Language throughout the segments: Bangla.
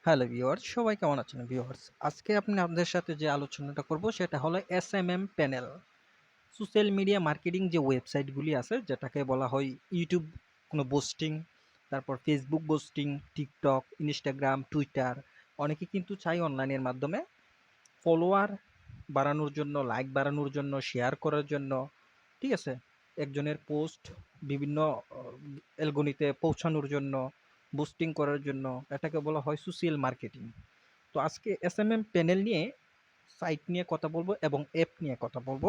হ্যালো ভিউয়ার্স, সবাই কেমন আছেন ভিউয়ার্স? আজকে আপনাদের সাথে যে আলোচনাটা করব সেটা হলো SMM panel. Social media marketing যে ওয়েবসাইটগুলি আছে যেটাকে বলা হয় ইউটিউব কোনো পোস্টিং, তারপর Facebook posting, TikTok, Instagram, Twitter. অনেকে কিন্তু চায় অনলাইনের মাধ্যমে ফলোয়ার বাড়ানোর জন্য, লাইক বাড়ানোর জন্য, শেয়ার করার জন্য, ঠিক আছে? একজনের পোস্ট বিভিন্ন অ্যালগরিদমে পৌঁছানোর জন্য, বুস্টিং করার জন্য এটাকে বলা হয় সোশ্যাল মার্কেটিং। তো আজকে এসএমএম প্যানেল নিয়ে, সাইট নিয়ে কথা বলবো এবং অ্যাপ নিয়ে কথা বলবো।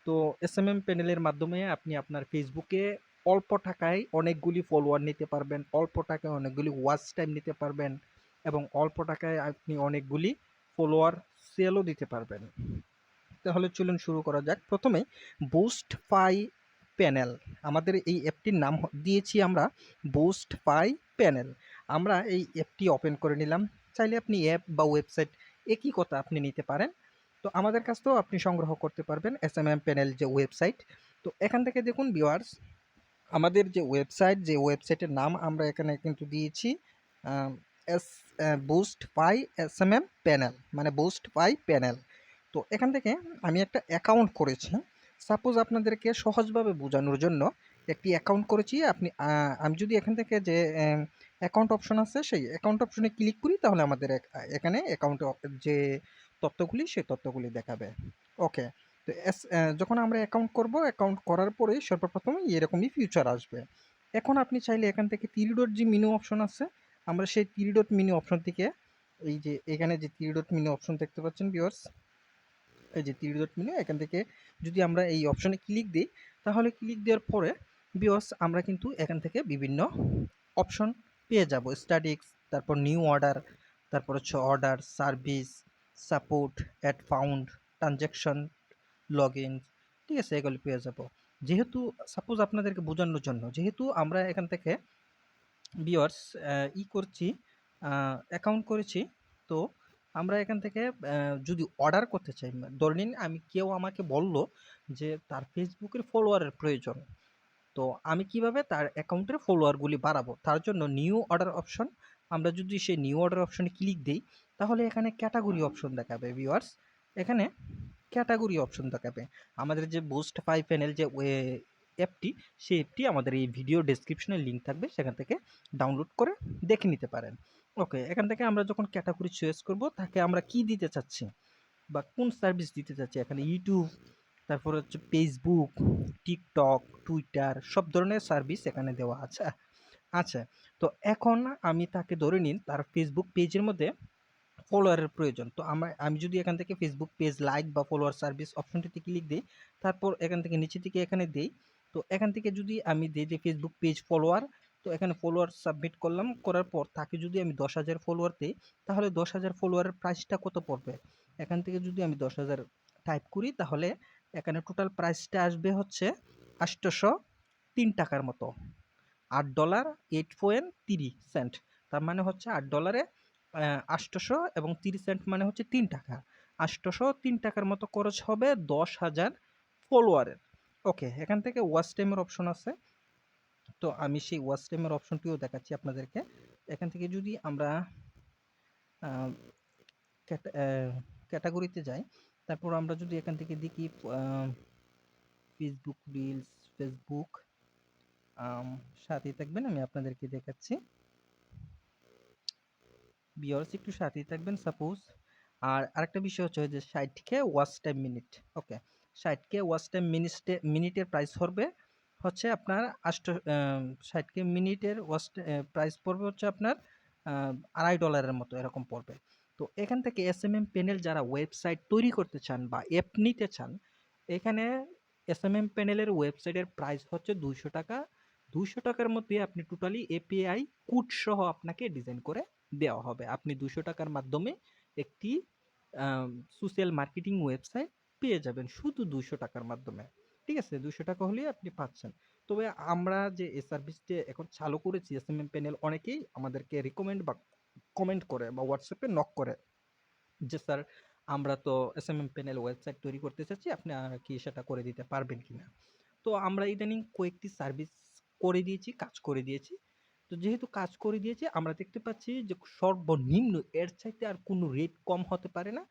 তো এসএমএম প্যানেলের মাধ্যমে আপনি আপনার ফেসবুকে অল্প টাকায় অনেকগুলি ফলোয়ার নিতে পারবেন, অল্প টাকায় অনেকগুলি ওয়াচ টাইম নিতে পারবেন এবং অল্প টাকায় আপনি অনেকগুলি ফলোয়ার সেলও দিতে পারবেন। তাহলে চলুন শুরু করা যাক। প্রথমে বুস্ট পাই প্যানেল, আমাদের এই অ্যাপটির নাম দিয়েছি আমরা বুস্ট পাই প্যানেল। আমরা এই অ্যাপটি ওপেন করে নিলাম। চাইলে আপনি অ্যাপ বা ওয়েবসাইট একই কথা আপনি নিতে পারেন। তো আমাদের কাছ থেকেও আপনি সংগ্রহ করতে পারবেন এসএমএম প্যানেল যে ওয়েবসাইট। তো এখান থেকে দেখুন ভিউয়ার্স, আমাদের যে ওয়েবসাইট, যে ওয়েবসাইটের নাম আমরা এখানে কিন্তু দিয়েছি এস বুস্ট পাই এসএমএম প্যানেল, মানে বুস্ট পাই প্যানেল। তো এখান থেকে আমি একটা অ্যাকাউন্ট করেছি। সাপোজ আপনাদেরকে সহজভাবে বোঝানোর জন্য একটি অ্যাকাউন্ট করেছি। আমি যদি এখান থেকে যে অ্যাকাউন্ট অপশন আছে সেই অ্যাকাউন্ট অপশনে ক্লিক করি তাহলে আমাদের এখানে অ্যাকাউন্ট যে তথ্যগুলি সেই তথ্যগুলি দেখাবে। ওকে। তো যখন আমরা অ্যাকাউন্ট করব, অ্যাকাউন্ট করার পরে সর্বপ্রথমে এরকমই ফিউচার আসবে। এখন আপনি চাইলে এখান থেকে 3 ডট যে মেনু অপশন আছে, আমরা সেই 3 ডট মেনু অপশন থেকে, এই যে এখানে যে 3 ডট মেনু অপশন দেখতে পাচ্ছেন ভিউয়ার্স, এই যে 3 ডট মেনু, এখান থেকে যদি আমরা এই অপশনে ক্লিক দিই তাহলে ক্লিক দেওয়ার পরে ভিউয়ার্স আমরা কিন্তু এখান থেকে বিভিন্ন অপশন পেয়ে যাব। স্ট্যাটিক্স, তারপর নিউ অর্ডার, তারপর হচ্ছে order, service, support, add fund, transaction, log in, ঠিক আছে? এগুলি পেয়ে যাব। যেহেতু সাপোজ আপনাদেরকে বোঝানোর জন্য, যেহেতু আমরা এখান থেকে ভিউয়ার্স করছি, অ্যাকাউন্ট করেছি, তো আমরা এখান থেকে যদি অর্ডার করতে চাই, ধরে নিন কেউ আমাকে বলল যে তার ফেসবুকের ফলোয়ারের প্রয়োজন। তো আমি কিভাবে তার অ্যাকাউন্টের ফলোয়ারগুলি বাড়াবো? তার জন্য নিউ অর্ডার অপশন, আমরা যদি সেই নিউ অর্ডার অপশনে ক্লিক দিই তাহলে এখানে ক্যাটাগরি অপশন দেখাবে ভিউয়ার্স। এখানে ক্যাটাগরি অপশন দেখাবে। আমাদের যে বুস্ট পাই প্যানেল যে অ্যাপটি, সেই অ্যাপটি আমাদের এই ভিডিও ডেসক্রিপশনে লিঙ্ক থাকবে, সেখান থেকে ডাউনলোড করে দেখে নিতে পারেন। ওকে, এখান থেকে আমরা যখন ক্যাটাগরি চয়েস করব, তাকে আমরা কি দিতে চাচ্ছি বা কোন সার্ভিস দিতে চাচ্ছি, এখানে ইউটিউব, তারপর হচ্ছে ফেসবুক, টিকটক, টুইটার, সব ধরনের সার্ভিস এখানে দেওয়া আছে। আচ্ছা, তো এখন আমি তাকে ধরে নিন তার ফেসবুক পেজের মধ্যে ফলোয়ারের প্রয়োজন। তো আমি যদি এখান থেকে ফেসবুক পেজ লাইক বা ফলোয়ার সার্ভিস অপশনটিতে ক্লিক দিই, তারপর এখান থেকে নিচে থেকে এখানে দেই, তো এখান থেকে যদি আমি দিই যে ফেসবুক পেজ ফলোয়ার, তো এখানে ফলোয়ার সাবমিট করলাম, করার পর তাকে যদি আমি 10,000 ফলোয়ার দিই তাহলে 10,000 ফলোয়ারের প্রাইসটা কত পড়বে? এখান থেকে যদি আমি 10,000 টাইপ করি তাহলে এখানে টোটাল প্রাইসটা আসবে হচ্ছে 803 টাকার মতো। $8.30। তার মানে হচ্ছে $8 800 এবং 30 সেন্ট, মানে হচ্ছে 3 টাকা। 803 টাকার মতো খরচ হবে 10,000 ফলোয়ারের। ওকে, এখান থেকে ওয়াচ টাইমের অপশন আছে। তো আমি সেই ওয়াচ টাইমের অপশনটিও দেখাচ্ছি আপনাদেরকে। এখান থেকে যদি আমরা ক্যাটাগরিতে যাই, তারপর আমরা যদি এখান থেকে দেখি ফেসবুক রিলস, ফেসবুক, সাথেই থাকবেন, আমি আপনাদেরকে দেখাচ্ছি। ভিউয়ার্স একটু সাথেই থাকবেন সাপোজ। আর আরেকটা বিষয় হচ্ছে যে 60K ওয়াচ টাইম মিনিট। ওকে, 60K ওয়াচ টাইম মিনিটের প্রাইস পড়বে হচ্ছে আপনার 60K মিনিটের প্রাইস পড়বে হচ্ছে আপনার $2.5 মতো এরকম পড়বে। তো এখান থেকে এসএমএম প্যানেল যারা ওয়েবসাইট তৈরি করতে চান বা অ্যাপ নিতে চান, এখানে এসএমএম প্যানেলের ওয়েবসাইটের প্রাইস হচ্ছে 200 টাকা। 200 টাকার মধ্যে আপনি টোটালি এপিআই কোড সহ আপনাকে ডিজাইন করে দেওয়া হবে। আপনি 200 টাকার মাধ্যমে একটি সোশ্যাল মার্কেটিং ওয়েবসাইট পেয়ে যাবেন শুধু 200 টাকার মাধ্যমে। ঠিক আছে? 200 টাকা হলেই আপনি পাচ্ছেন। তবে আমরা যে এই সার্ভিসটি এখন চালু করেছি এসএমএম প্যানেল, অনেকেই আমাদেরকে রিকমেন্ড বা কমেন্ট করে বা হোয়াটসঅ্যাপে নক করে যে স্যার আমরা তো এসএমএম প্যানেল ওয়েবসাইট তৈরি করতে চাচ্ছি, আপনি কি সেটা করে দিতে পারবেন কিনা? তো আমরা ইদানিং কয়েকটি সার্ভিস করে দিয়েছি, কাজ করে দিয়েছি। তো যেহেতু কাজ করে দিয়েছে, আমরা দেখতে পাচ্ছি যে সর্বনিম্ন এর চাইতে আর কোনো রেট কম হতে পারে না,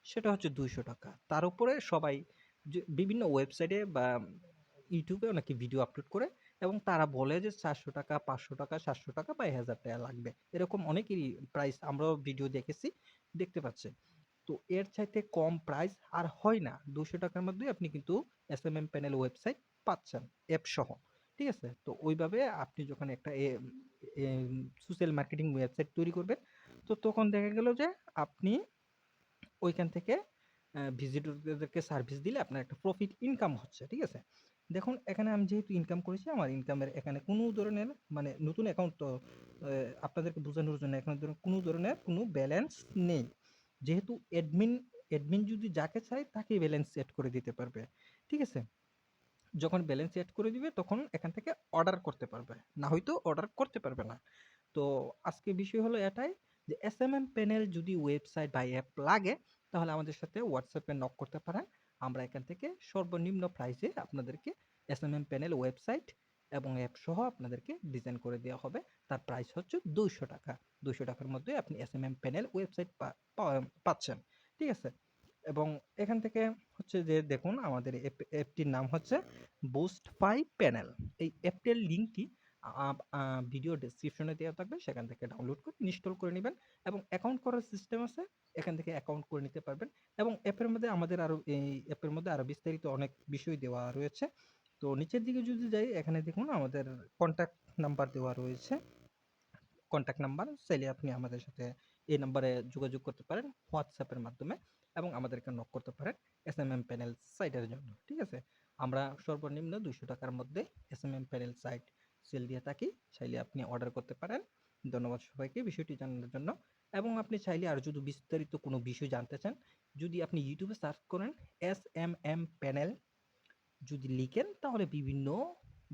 সেটা হচ্ছে ২০০ টাকা। তার উপরে সবাই যে বিভিন্ন ওয়েবসাইটে বা ইউটিউবে অনেকে ভিডিও আপলোড করে এবং তারা বলে যে ৪০০ টাকা, ৫০০ টাকা, ৭০০ টাকা বা ১০০০ টাকা লাগবে। এরকম অনেকেরই প্রাইস আমরাও ভিডিও দেখেছি, দেখতে পাচ্ছি। তো এর চাইতে কম প্রাইস আর হয় না। ২০০ টাকার মধ্যেই আপনি কিন্তু এসএমএম প্যানেল ওয়েবসাইট পাচ্ছেন, অ্যাপ সহ। ঠিক আছে? তো ওইভাবে আপনি যখন একটা সোশ্যাল মার্কেটিং ওয়েবসাইট তৈরি করবেন, তো তখন দেখা গেল যে আপনি ওইখান থেকে ভিজিটরদেরকে সার্ভিস দিলে আপনার একটা প্রফিট ইনকাম হচ্ছে। ঠিক আছে? দেখুন এখানে আমি যেহেতু ইনকাম করেছি, আমার ইনকামের এখানে কোনো ধরনের মানে নতুন অ্যাকাউন্ট তো আপনাদেরকে বোঝানোর জন্য এখানে কোনো ধরনের কোনো ব্যালেন্স নেই। যেহেতু অ্যাডমিন যদি যাকে চায় তাকেই ব্যালেন্স সেট করে দিতে পারবে। ঠিক আছে? যখন ব্যালেন্স সেট করে দিবে তখন এখান থেকে অর্ডার করতে পারবে। না হয়তো অর্ডার করতে পারবে না। তো আজকে বিষয় হলো এটাই যে এসএমএম প্যানেল যদি ওয়েবসাইট বা অ্যাপ লাগে তাহলে আমাদের সাথে হোয়াটসঅ্যাপে নক করতে পারেন। আমরা এখান থেকে সর্বনিম্ন প্রাইসে আপনাদেরকে এসএমএম প্যানেল ওয়েবসাইট এবং অ্যাপ সহ আপনাদেরকে ডিজাইন করে দেওয়া হবে। তার প্রাইস হচ্ছে ২০০ টাকা। ২০০ টাকার মধ্যে আপনি এসএমএম প্যানেল ওয়েবসাইট পাচ্ছেন। ঠিক আছে? এবং এখান থেকে হচ্ছে যে দেখুন আমাদের অ্যাপটির নাম হচ্ছে বুস্ট ফাই প্যানেল। এই অ্যাপটির লিঙ্কটি ভিডিও ডেসক্রিপশনে দেওয়া থাকবে, সেখান থেকে ডাউনলোড করে ইনস্টল করে নেবেন এবং অ্যাকাউন্ট করার সিস্টেম আছে, এখান থেকে অ্যাকাউন্ট করে নিতে পারবেন। এবং অ্যাপের মধ্যে এই অ্যাপের মধ্যে আরো বিস্তারিত অনেক বিষয় দেওয়া রয়েছে। তো নিচের দিকে যদি যাই, এখানে দেখুন আমাদের কন্ট্যাক্ট নাম্বার দেওয়া রয়েছে। কন্ট্যাক্ট নাম্বার চাইলে আপনি আমাদের সাথে এই নাম্বারে যোগাযোগ করতে পারেন হোয়াটসঅ্যাপের মাধ্যমে এবং আমাদেরকে নক করতে পারেন এসএমএম প্যানেল সাইটের জন্য। ঠিক আছে? আমরা সর্বনিম্ন ২০০ টাকার মধ্যে এসএমএম প্যানেল সাইট সেল দিয়ে থাকি, চাইলে আপনি অর্ডার করতে পারেন। ধন্যবাদ সবাইকে বিষয়টি জানানোর জন্য। এবং আপনি চাইলে আর যদি বিস্তারিত কোনো বিষয় জানতে চান, যদি আপনি ইউটিউবে সার্চ করেন এসএমএম প্যানেল যদি লিখেন তাহলে বিভিন্ন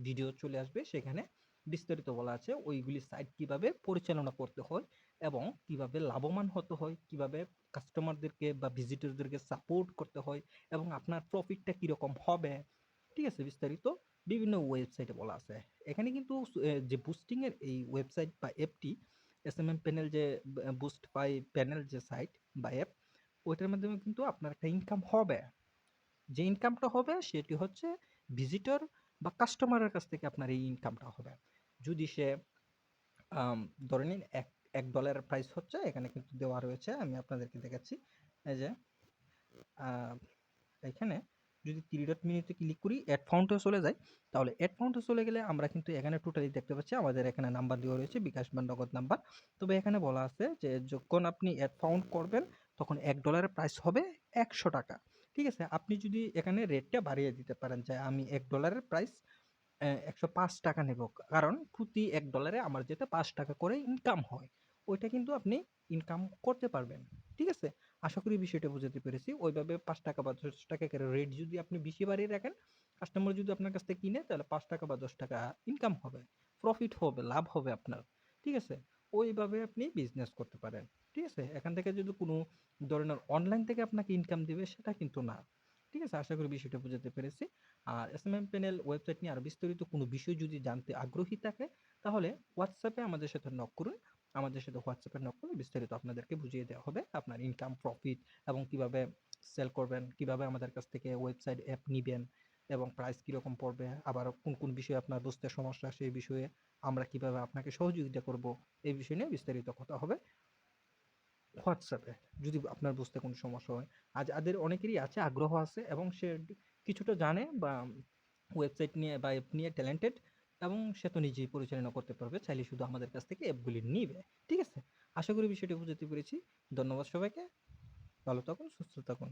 ভিডিও চলে আসবে, সেখানে বিস্তারিত বলা আছে ওইগুলি সাইট কিভাবে পরিচালনা করতে হয় এবং কিভাবে লাভবান হতে হয়, কিভাবে কাস্টমারদেরকে বা ভিজিটরদেরকে সাপোর্ট করতে হয় এবং আপনার প্রফিটটা কিরকম হবে। ঠিক আছে? বিস্তারিত বিভিন্ন ওয়েবসাইটে বলা আছে। এখানে কিন্তু যে বুস্টিং এর এই ওয়েবসাইট বা অ্যাপটি এসএমএম প্যানেল যে বুস্ট বাই প্যানেল যে সাইট বা অ্যাপ, ওইটার মাধ্যমে কিন্তু আপনার একটা ইনকাম হবে। যে ইনকামটা হবে সেটি হচ্ছে ভিজিটর বা কাস্টমারের কাছ থেকে আপনার এই ইনকামটা হবে। যদি সে আম ধরে নিন $১ প্রাইস হচ্ছে, এখানে কিন্তু দেওয়া রয়েছে। আমি আপনাদেরকে দেখাচ্ছি। এই যে আ এখানে যদি 3 ডট মেনুতে ক্লিক করি, অ্যাড ফাউন্ডে চলে যাই, তাহলে অ্যাড ফাউন্ডে চলে গেলে আমরা কিন্তু এখানে টোটালি দেখতে পাচ্ছি আমাদের এখানে নাম্বার দেওয়া রয়েছে, বিকাশ বা নগদ নাম্বার। তবে এখানে বলা আছে যে যখন আপনি অ্যাড ফাউন্ড করবেন তখন $১ এর প্রাইস হবে ৳১০০ টাকা। ঠিক আছে? আপনি যদি এখানে রেটটা বাড়িয়ে দিতে পারেন যে আমি $১ এর প্রাইস ৳১০৫ টাকা নেব। কারণ প্রতি $১ এ আমার যেটা ৳৫ করে ইনকাম হয়, ওইটা কিন্তু আপনি ইনকাম করতে পারবেন। ঠিক আছে? আশা করি বিষয়টা বোঝাতে পেরেছি। ওইভাবে ৳৫ বা ৳১০ করে রেট যদি আপনি বেশি বাড়িয়ে রাখেন, কাস্টমার যদি আপনার কাছ থেকে কিনে তাহলে ৳৫ বা ৳১০ ইনকাম হবে, প্রফিট হবে, লাভ হবে আপনার। ঠিক আছে? ওইভাবে আপনি বিজনেস করতে পারেন। ঠিক আছে? এখান থেকে যদি কোনো ধরনের অনলাইন থেকে আপনাকে ইনকাম দিবে সেটা কিন্তু না। ঠিক আছে? আশা করি বিষয়টা বোঝাতে পেরেছি। আর এসএমএম প্যানেল ওয়েবসাইট নিয়ে আরো বিস্তারিত কোনো বিষয় যদি জানতে আগ্রহী থাকে তাহলে হোয়াটসঅ্যাপে আমাদের সাথে নক করুন। আমাদের সাথে হোয়াটসঅ্যাপে নক করলে বিস্তারিত আপনাদেরকে বুঝিয়ে দেওয়া হবে আপনার ইনকাম, প্রফিট এবং কিভাবে সেল করবেন, কিভাবে আমাদের কাছ থেকে ওয়েবসাইট অ্যাপ নিবেন এবং প্রাইস কিরকম পড়বে, আবার কোন বিষয়ে আপনার বুঝতে সমস্যা সেই বিষয়ে আমরা কিভাবে আপনাকে সহযোগিতা করব, এই বিষয় নিয়ে বিস্তারিত কথা হবে হোয়াটসঅ্যাপে, যদি আপনার বুঝতে কোনো সমস্যা হয়। আজ যাদের অনেকেরই আছে, আগ্রহ আছে এবং সে কিছুটা জানে বা ওয়েবসাইট নিয়ে বা অ্যাপ নিয়ে ট্যালেন্টেড এবং সে তো নিজেই পরিচালনা করতে পারবে, চাইলে শুধু আমাদের কাছ থেকে অ্যাপগুলি নিবে। ঠিক আছে? আশা করি বিষয়টি বুঝাতে পেরেছি। ধন্যবাদ সবাইকে। ভালো থাকুন, সুস্থ থাকুন।